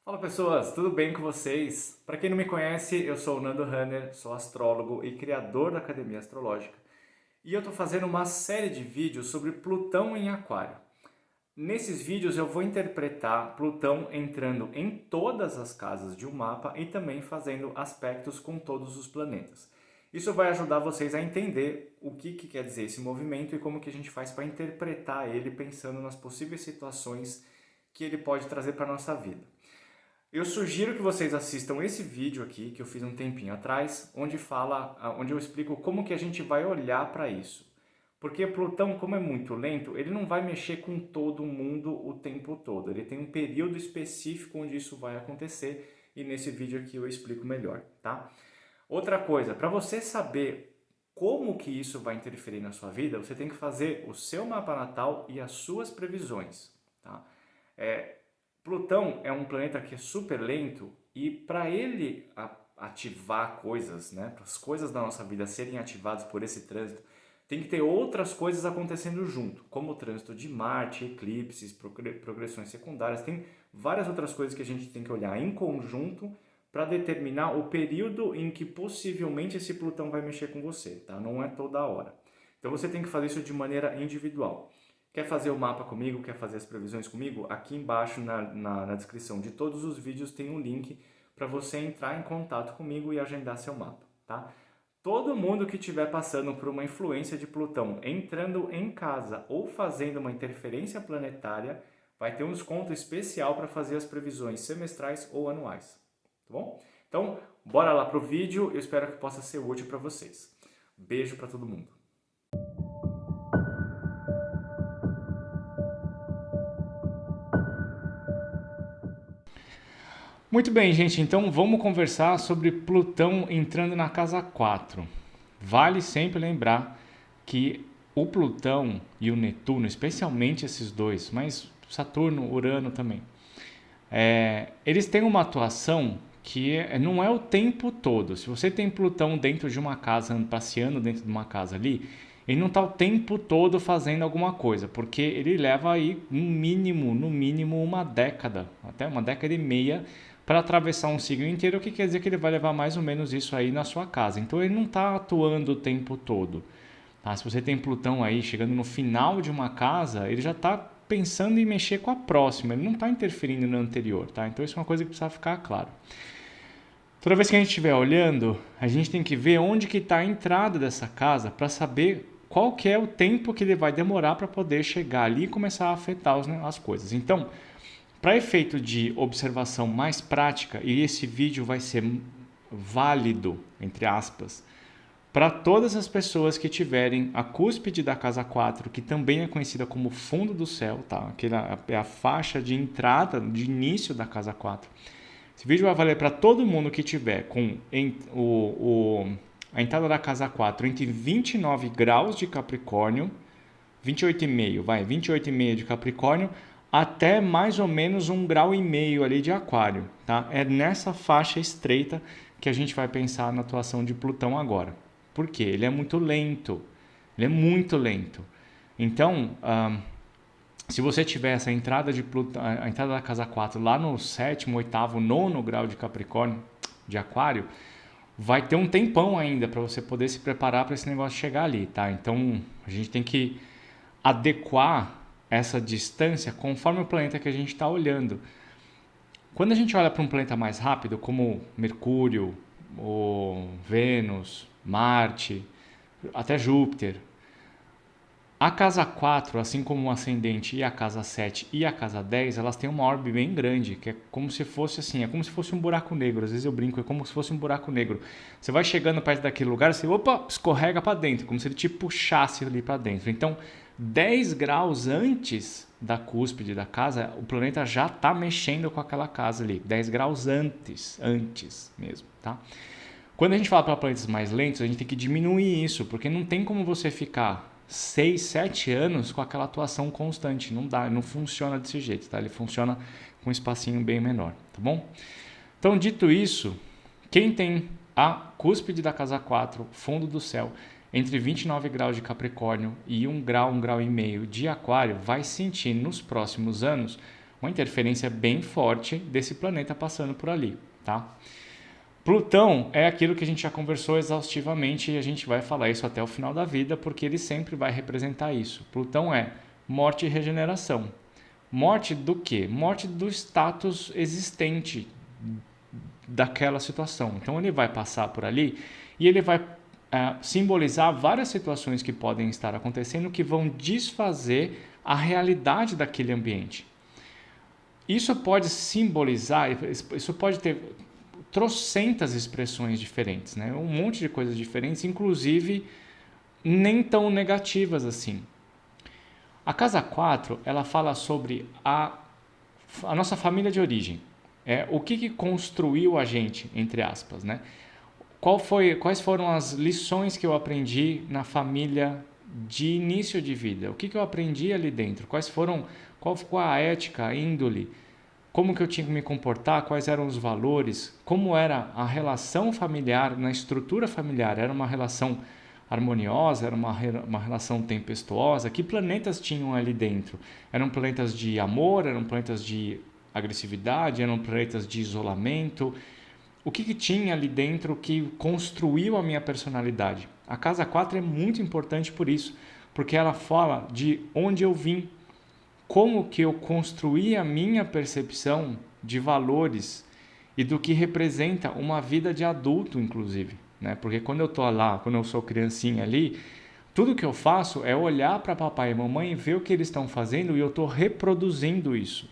Fala pessoas, tudo bem com vocês? Para quem não me conhece, eu sou o Nando Hanner, sou astrólogo e criador da Academia Astrológica. E eu estou fazendo uma série de vídeos sobre Plutão em Aquário. Nesses vídeos eu vou interpretar Plutão entrando em todas as casas de um mapa e também fazendo aspectos com todos os planetas. Isso vai ajudar vocês a entender o que quer dizer esse movimento e como que a gente faz para interpretar ele pensando nas possíveis situações que ele pode trazer para a nossa vida. Eu sugiro que vocês assistam esse vídeo aqui, que eu fiz um tempinho atrás, onde eu explico como que a gente vai olhar para isso. Porque Plutão, como é muito lento, ele não vai mexer com todo mundo o tempo todo. Ele tem um período específico onde isso vai acontecer e nesse vídeo aqui eu explico melhor, tá? Outra coisa, para você saber como que isso vai interferir na sua vida, você tem que fazer o seu mapa natal e as suas previsões, tá? Plutão é um planeta que é super lento e para ele ativar coisas, né, para as coisas da nossa vida serem ativadas por esse trânsito, tem que ter outras coisas acontecendo junto, como o trânsito de Marte, eclipses, progressões secundárias, tem várias outras coisas que a gente tem que olhar em conjunto para determinar o período em que possivelmente esse Plutão vai mexer com você, tá? Não é toda hora. Então você tem que fazer isso de maneira individual. Quer fazer o mapa comigo? Quer fazer as previsões comigo? Aqui embaixo na descrição de todos os vídeos tem um link para você entrar em contato comigo e agendar seu mapa, tá? Todo mundo que estiver passando por uma influência de Plutão entrando em casa ou fazendo uma interferência planetária vai ter um desconto especial para fazer as previsões semestrais ou anuais, tá bom? Então, bora lá pro vídeo, eu espero que possa ser útil para vocês. Beijo para todo mundo. Muito bem, gente, então vamos conversar sobre Plutão entrando na casa 4. Vale sempre lembrar que o Plutão e o Netuno, especialmente esses dois, mas Saturno, Urano também, eles têm uma atuação que não é o tempo todo. Se você tem Plutão dentro de uma casa, passeando dentro de uma casa ali, ele não está o tempo todo fazendo alguma coisa, porque ele leva aí no mínimo uma década, até uma década e meia, para atravessar um signo inteiro, o que quer dizer que ele vai levar mais ou menos isso aí na sua casa. Então ele não está atuando o tempo todo. Tá? Se você tem Plutão aí chegando no final de uma casa, ele já está pensando em mexer com a próxima, ele não está interferindo na anterior. Tá? Então isso é uma coisa que precisa ficar claro. Toda vez que a gente estiver olhando, a gente tem que ver onde que está a entrada dessa casa para saber qual que é o tempo que ele vai demorar para poder chegar ali e começar a afetar as coisas. Então, para efeito de observação mais prática, e esse vídeo vai ser válido, entre aspas, para todas as pessoas que tiverem a cúspide da casa 4, que também é conhecida como fundo do céu, tá? Que é a faixa de entrada, de início da casa 4. Esse vídeo vai valer para todo mundo que tiver com a entrada da casa 4 entre 29 graus de Capricórnio, 28,5 de Capricórnio, até mais ou menos 1,5 grau ali de Aquário, tá? É nessa faixa estreita que a gente vai pensar na atuação de Plutão agora. Por quê? Ele é muito lento. Ele é muito lento. Então, se você tiver essa entrada de Plutão, a entrada da casa 4 lá no 7º, 8º, 9º grau de Capricórnio, de Aquário, vai ter um tempão ainda para você poder se preparar para esse negócio chegar ali, tá? Então, a gente tem que adequar essa distância conforme o planeta que a gente está olhando. Quando a gente olha para um planeta mais rápido, como Mercúrio, ou Vênus, Marte, até Júpiter, a casa 4, assim como o ascendente e a casa 7 e a casa 10, elas têm uma órbita bem grande, que é como se fosse assim, é como se fosse um buraco negro. Às vezes eu brinco, é como se fosse um buraco negro. Você vai chegando perto daquele lugar, você escorrega para dentro, como se ele te puxasse ali para dentro. Então, 10 graus antes da cúspide da casa, o planeta já está mexendo com aquela casa ali. 10 graus antes mesmo, tá? Quando a gente fala para planetas mais lentos, a gente tem que diminuir isso, porque não tem como você ficar 6, 7 anos com aquela atuação constante. Não dá, não funciona desse jeito, tá? Ele funciona com um espacinho bem menor, tá bom? Então, dito isso, quem tem a cúspide da casa 4, fundo do céu, entre 29 graus de Capricórnio e 1 grau, 1,5 grau de Aquário, vai sentir nos próximos anos uma interferência bem forte desse planeta passando por ali, tá? Plutão é aquilo que a gente já conversou exaustivamente e a gente vai falar isso até o final da vida, porque ele sempre vai representar isso. Plutão é morte e regeneração. Morte do quê? Morte do status existente daquela situação. Então ele vai passar por ali e ele vai simbolizar várias situações que podem estar acontecendo que vão desfazer a realidade daquele ambiente. Isso pode simbolizar, isso pode ter trocentas expressões diferentes, né? Um monte de coisas diferentes, inclusive nem tão negativas assim. A casa 4, ela fala sobre a nossa família de origem. O que construiu a gente, entre aspas, né? Quais foram as lições que eu aprendi na família de início de vida? O que eu aprendi ali dentro? Qual foi a ética, a índole? Como que eu tinha que me comportar? Quais eram os valores? Como era a relação familiar, na estrutura familiar? Era uma relação harmoniosa? Era uma relação tempestuosa? Que planetas tinham ali dentro? Eram planetas de amor? Eram planetas de agressividade? Eram planetas de isolamento? O que tinha ali dentro que construiu a minha personalidade? A casa 4 é muito importante por isso, porque ela fala de onde eu vim, como que eu construí a minha percepção de valores e do que representa uma vida de adulto, inclusive, né? Porque quando eu tô lá, quando eu sou criancinha ali, tudo que eu faço é olhar para papai e mamãe e ver o que eles estão fazendo e eu estou reproduzindo isso.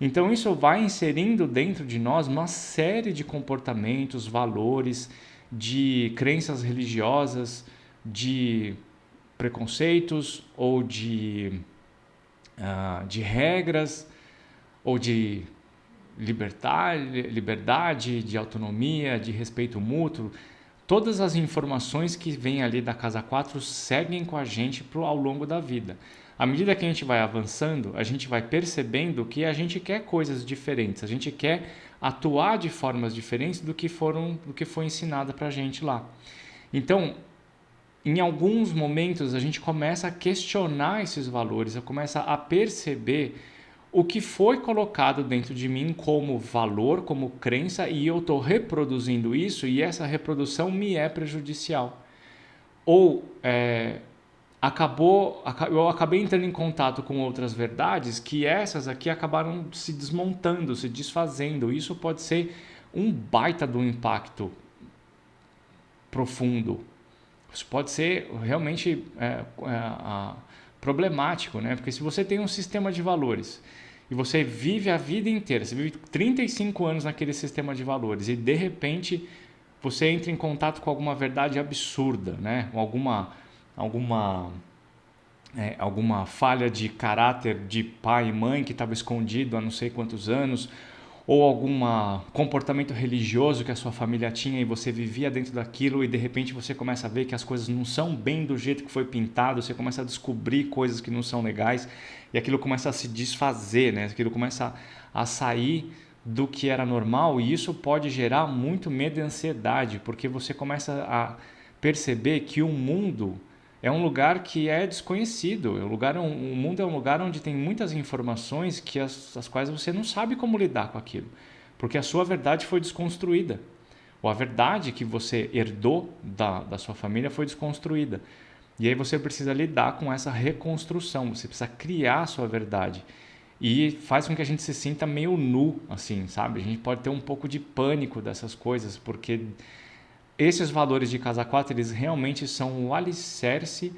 Então isso vai inserindo dentro de nós uma série de comportamentos, valores, de crenças religiosas, de preconceitos ou de regras ou de liberdade, de autonomia, de respeito mútuo. Todas as informações que vêm ali da casa 4 seguem com a gente ao longo da vida. À medida que a gente vai avançando, a gente vai percebendo que a gente quer coisas diferentes, a gente quer atuar de formas diferentes do que foi ensinado para a gente lá. Então, em alguns momentos, a gente começa a questionar esses valores, começa a perceber o que foi colocado dentro de mim como valor, como crença, e eu estou reproduzindo isso e essa reprodução me é prejudicial. Ou eu acabei entrando em contato com outras verdades que essas aqui acabaram se desmontando, se desfazendo. Isso pode ser um baita do impacto profundo. Isso pode ser realmente problemático, né? Porque se você tem um sistema de valores e você vive a vida inteira, você vive 35 anos naquele sistema de valores e de repente você entra em contato com alguma verdade absurda, né? Alguma falha de caráter de pai e mãe que estava escondido há não sei quantos anos, ou algum comportamento religioso que a sua família tinha e você vivia dentro daquilo e de repente você começa a ver que as coisas não são bem do jeito que foi pintado, você começa a descobrir coisas que não são legais e aquilo começa a se desfazer, né? Aquilo começa a sair do que era normal e isso pode gerar muito medo e ansiedade, porque você começa a perceber que o mundo é um lugar que é desconhecido. O mundo é um lugar onde tem muitas informações que as quais você não sabe como lidar com aquilo. Porque a sua verdade foi desconstruída. Ou a verdade que você herdou da sua família foi desconstruída. E aí você precisa lidar com essa reconstrução. Você precisa criar a sua verdade. E faz com que a gente se sinta meio nu, assim, sabe? A gente pode ter um pouco de pânico dessas coisas, porque esses valores de casa 4, eles realmente são o alicerce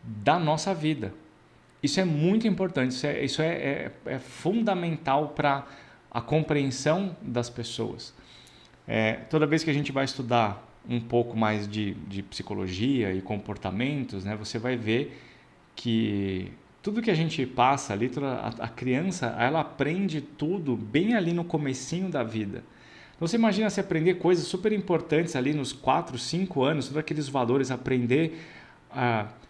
da nossa vida. Isso é muito importante, isso é fundamental para a compreensão das pessoas. Toda vez que a gente vai estudar um pouco mais de psicologia e comportamentos, né, você vai ver que tudo que a gente passa ali, a criança, ela aprende tudo bem ali no comecinho da vida. Então você imagina se aprender coisas super importantes ali nos 4, 5 anos, todos aqueles valores, aprender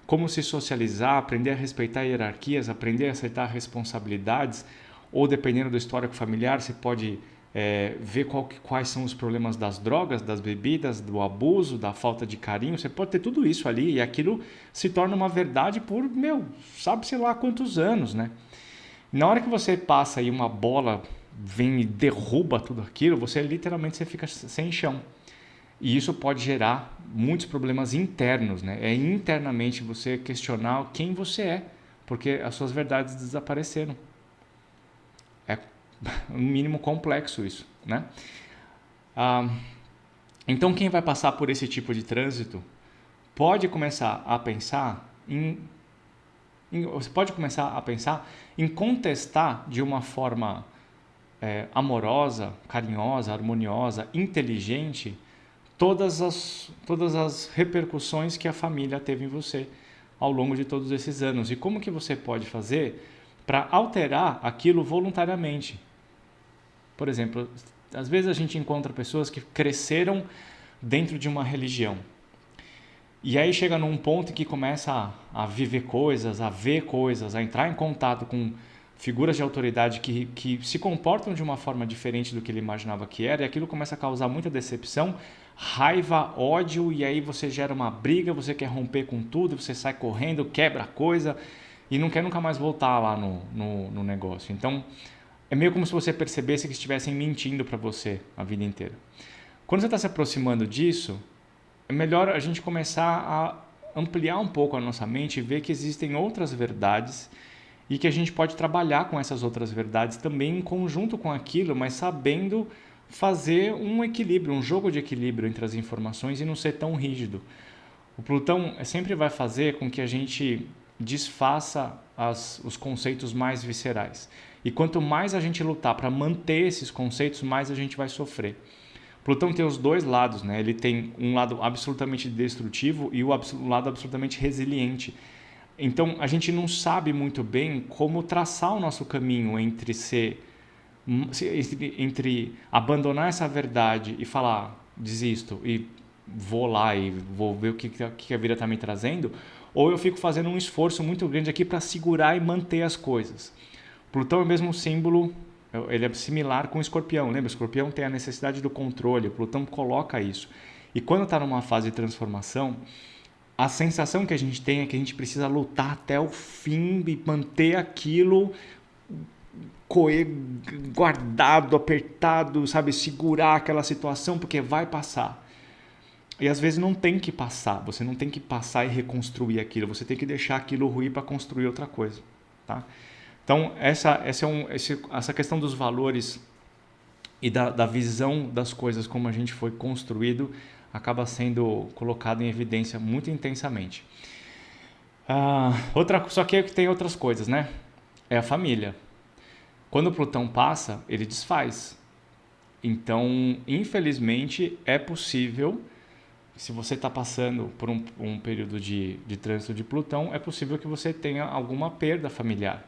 como se socializar, aprender a respeitar hierarquias, aprender a aceitar responsabilidades, ou dependendo do histórico familiar, você pode ver quais são os problemas das drogas, das bebidas, do abuso, da falta de carinho, você pode ter tudo isso ali e aquilo se torna uma verdade por, sabe-se lá quantos anos, né? Na hora que você passa e uma bola vem e derruba tudo aquilo, você literalmente você fica sem chão. E isso pode gerar muitos problemas internos, né? É internamente você questionar quem você é, porque as suas verdades desapareceram. É no mínimo complexo isso, né? Ah, então quem vai passar por esse tipo de trânsito pode começar a pensar você pode começar a pensar em contestar de uma forma amorosa, carinhosa, harmoniosa, inteligente todas as repercussões que a família teve em você ao longo de todos esses anos. E como que você pode fazer para alterar aquilo voluntariamente? Por exemplo, às vezes a gente encontra pessoas que cresceram dentro de uma religião. E aí chega num ponto que começa a viver coisas, a ver coisas, a entrar em contato com figuras de autoridade que se comportam de uma forma diferente do que ele imaginava que era, e aquilo começa a causar muita decepção, raiva, ódio, e aí você gera uma briga, você quer romper com tudo, você sai correndo, quebra a coisa e não quer nunca mais voltar lá no negócio. Então, é meio como se você percebesse que estivessem mentindo para você a vida inteira. Quando você está se aproximando disso, é melhor a gente começar a ampliar um pouco a nossa mente e ver que existem outras verdades e que a gente pode trabalhar com essas outras verdades também em conjunto com aquilo, mas sabendo fazer um equilíbrio, um jogo de equilíbrio entre as informações e não ser tão rígido. O Plutão sempre vai fazer com que a gente desfaça os conceitos mais viscerais. E quanto mais a gente lutar para manter esses conceitos, mais a gente vai sofrer. Plutão tem os dois lados, né? Ele tem um lado absolutamente destrutivo e o lado absolutamente resiliente. Então, a gente não sabe muito bem como traçar o nosso caminho entre abandonar essa verdade e falar, desisto, e vou lá e vou ver o que a vida está me trazendo, ou eu fico fazendo um esforço muito grande aqui para segurar e manter as coisas. Plutão é o mesmo símbolo, ele é similar com o Escorpião. Lembra? O Escorpião tem a necessidade do controle, o Plutão coloca isso. E quando está numa fase de transformação, a sensação que a gente tem é que a gente precisa lutar até o fim e manter aquilo guardado, apertado, sabe? Segurar aquela situação porque vai passar. E às vezes não tem que passar, você não tem que passar e reconstruir aquilo, você tem que deixar aquilo ruir para construir outra coisa, tá? Então, essa questão dos valores e da visão das coisas como a gente foi construído acaba sendo colocado em evidência muito intensamente. Só que tem outras coisas, né? É a família. Quando o Plutão passa, ele desfaz. Então, infelizmente, é possível, se você está passando por um período de trânsito de Plutão, é possível que você tenha alguma perda familiar.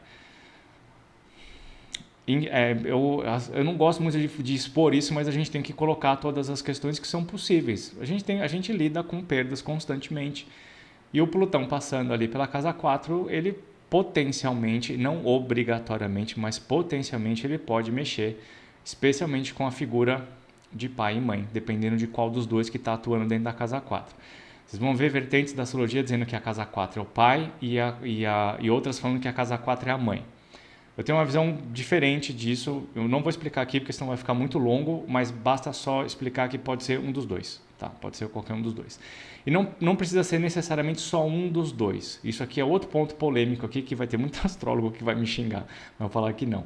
Eu não gosto muito de expor isso, mas a gente tem que colocar todas as questões que são possíveis. A gente lida com perdas constantemente. E o Plutão passando ali pela casa 4, ele potencialmente, não obrigatoriamente, mas potencialmente ele pode mexer, especialmente com a figura de pai e mãe, dependendo de qual dos dois que está atuando dentro da casa 4. Vocês vão ver vertentes da astrologia dizendo que a casa 4 é o pai e outras falando que a casa 4 é a mãe. Eu tenho uma visão diferente disso, eu não vou explicar aqui porque senão vai ficar muito longo, mas basta só explicar que pode ser um dos dois, tá? Pode ser qualquer um dos dois. E não precisa ser necessariamente só um dos dois. Isso aqui é outro ponto polêmico aqui que vai ter muito astrólogo que vai me xingar, mas eu vou falar que não.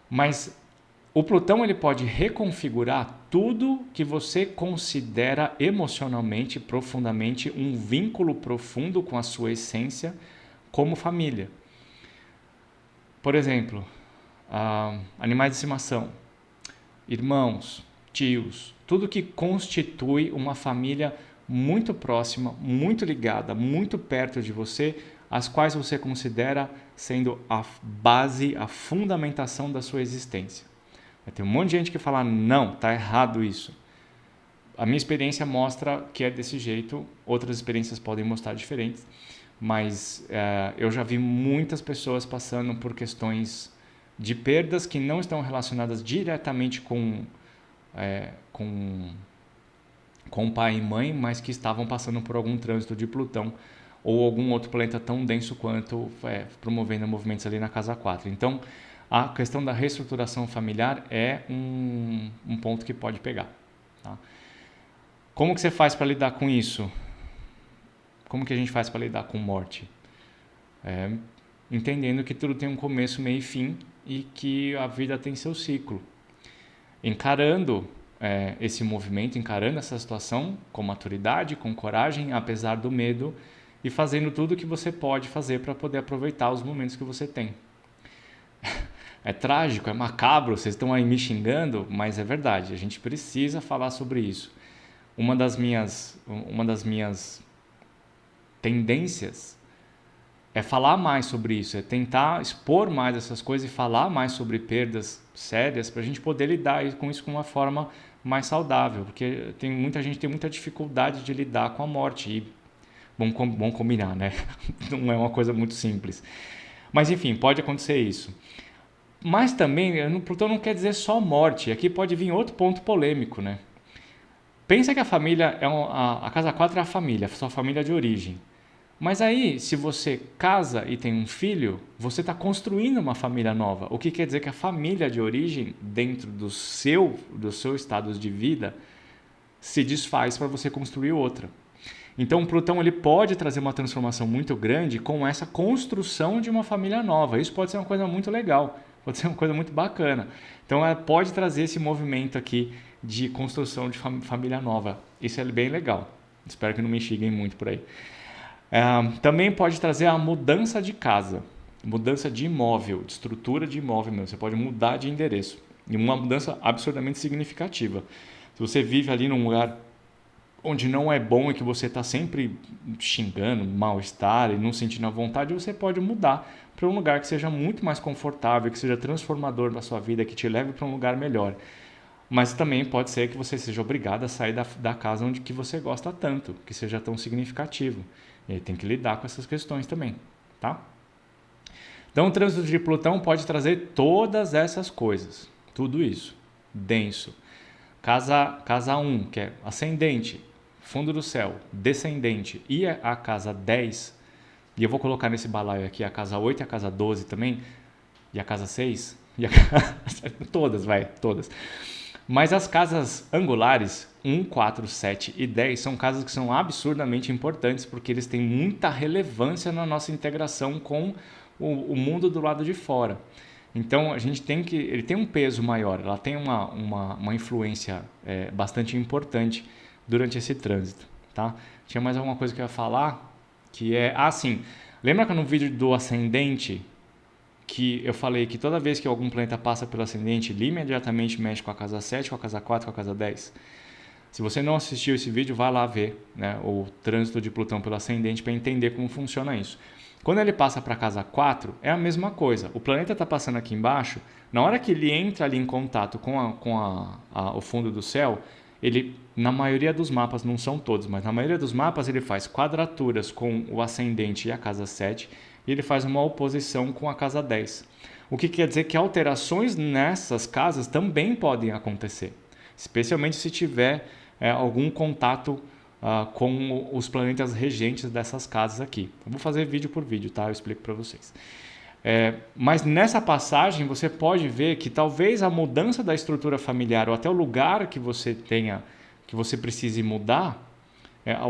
Mas o Plutão ele pode reconfigurar tudo que você considera emocionalmente, profundamente, um vínculo profundo com a sua essência como família. Por exemplo, animais de estimação, irmãos, tios, tudo que constitui uma família muito próxima, muito ligada, muito perto de você, as quais você considera sendo a base, a fundamentação da sua existência. Vai ter um monte de gente que fala, não, está errado isso. A minha experiência mostra que é desse jeito, outras experiências podem mostrar diferentes, mas eu já vi muitas pessoas passando por questões de perdas que não estão relacionadas diretamente com pai e mãe, mas que estavam passando por algum trânsito de Plutão ou algum outro planeta tão denso quanto, promovendo movimentos ali na casa 4. Então, a questão da reestruturação familiar é um ponto que pode pegar. Tá? Como que você faz para lidar com isso? Como que a gente faz para lidar com morte? Entendendo que tudo tem um começo, meio e fim e que a vida tem seu ciclo. Encarando esse movimento, encarando essa situação com maturidade, com coragem, apesar do medo, e fazendo tudo o que você pode fazer para poder aproveitar os momentos que você tem. É trágico, é macabro, vocês estão aí me xingando, mas é verdade, a gente precisa falar sobre isso. Uma das minhas tendências é falar mais sobre isso, é tentar expor mais essas coisas e falar mais sobre perdas sérias para a gente poder lidar com isso com uma forma mais saudável, porque muita gente tem muita dificuldade de lidar com a morte e vamos combinar, né? Não é uma coisa muito simples. Mas enfim, pode acontecer isso. Mas também, Plutão não quer dizer só morte, aqui pode vir outro ponto polêmico, né? Pensa que a família, a casa 4 é a família, a sua família de origem. Mas aí, se você casa e tem um filho, você está construindo uma família nova. O que quer dizer que a família de origem, dentro dos seus estados de vida, se desfaz para você construir outra. Então, Plutão ele pode trazer uma transformação muito grande com essa construção de uma família nova. Isso pode ser uma coisa muito legal, pode ser uma coisa muito bacana. Então, ela pode trazer esse movimento aqui de construção de família nova. Isso é bem legal. Espero que não me xinguem muito por aí. Também pode trazer a mudança de casa, mudança de imóvel, de estrutura de imóvel mesmo. Você pode mudar de endereço. E uma mudança absurdamente significativa. Se você vive ali num lugar onde não é bom e que você está sempre xingando, mal-estar e não sentindo a vontade, você pode mudar para um lugar que seja muito mais confortável, que seja transformador da sua vida, que te leve para um lugar melhor. Mas também pode ser que você seja obrigado a sair da casa onde que você gosta tanto, que seja tão significativo. E aí tem que lidar com essas questões também, tá? Então o trânsito de Plutão pode trazer todas essas coisas, tudo isso, denso. Casa 1, que é ascendente, fundo do céu, descendente, e a casa 10, e eu vou colocar nesse balaio aqui a casa 8 e a casa 12 também, e a casa 6, e a todas. Mas as casas angulares, 1, 4, 7 e 10, são casas que são absurdamente importantes porque eles têm muita relevância na nossa integração com o mundo do lado de fora. Então, ele tem um peso maior, ela tem uma influência bastante importante durante esse trânsito. Tá? Tinha mais alguma coisa que eu ia falar? Que é, sim, lembra que no vídeo do ascendente, que eu falei que toda vez que algum planeta passa pelo ascendente, ele imediatamente mexe com a casa 7, com a casa 4, com a casa 10. Se você não assistiu esse vídeo, vai lá ver, né, o trânsito de Plutão pelo ascendente para entender como funciona isso. Quando ele passa para a casa 4, é a mesma coisa. O planeta está passando aqui embaixo, na hora que ele entra ali em contato com o fundo do céu, ele, na maioria dos mapas, não são todos, mas na maioria dos mapas ele faz quadraturas com o ascendente e a casa 7, e ele faz uma oposição com a casa 10. O que quer dizer que alterações nessas casas também podem acontecer, especialmente se tiver algum contato com os planetas regentes dessas casas aqui. Eu vou fazer vídeo por vídeo, tá? Eu explico para vocês. Mas nessa passagem você pode ver que talvez a mudança da estrutura familiar ou até o lugar que você tenha, que você precise mudar,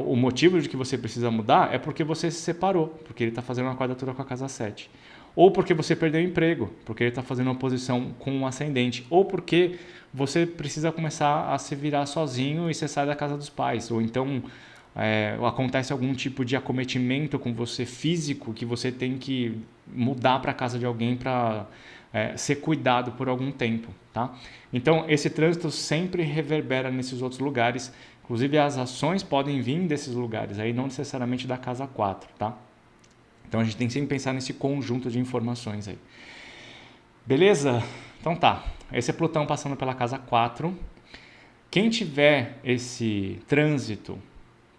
o motivo de que você precisa mudar é porque você se separou, porque ele está fazendo uma quadratura com a casa 7. Ou porque você perdeu o emprego, porque ele está fazendo uma posição com um ascendente. Ou porque você precisa começar a se virar sozinho e você sai da casa dos pais. Ou então acontece algum tipo de acometimento com você físico que você tem que mudar para a casa de alguém para ser cuidado por algum tempo. Tá? Então esse trânsito sempre reverbera nesses outros lugares. Inclusive as ações podem vir desses lugares, aí não necessariamente da casa 4, tá? Então a gente tem que sempre pensar nesse conjunto de informações aí. Beleza? Então tá, esse é Plutão passando pela casa 4. Quem tiver esse trânsito,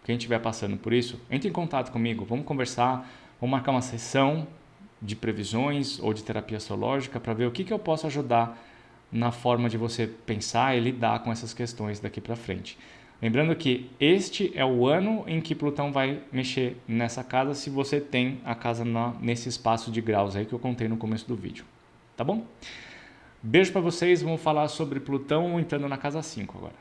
quem estiver passando por isso, entre em contato comigo, vamos conversar, vamos marcar uma sessão de previsões ou de terapia astrológica para ver o que eu posso ajudar na forma de você pensar e lidar com essas questões daqui para frente. Lembrando que este é o ano em que Plutão vai mexer nessa casa, se você tem a casa nesse espaço de graus aí que eu contei no começo do vídeo. Tá bom? Beijo para vocês, vamos falar sobre Plutão entrando na casa 5 agora.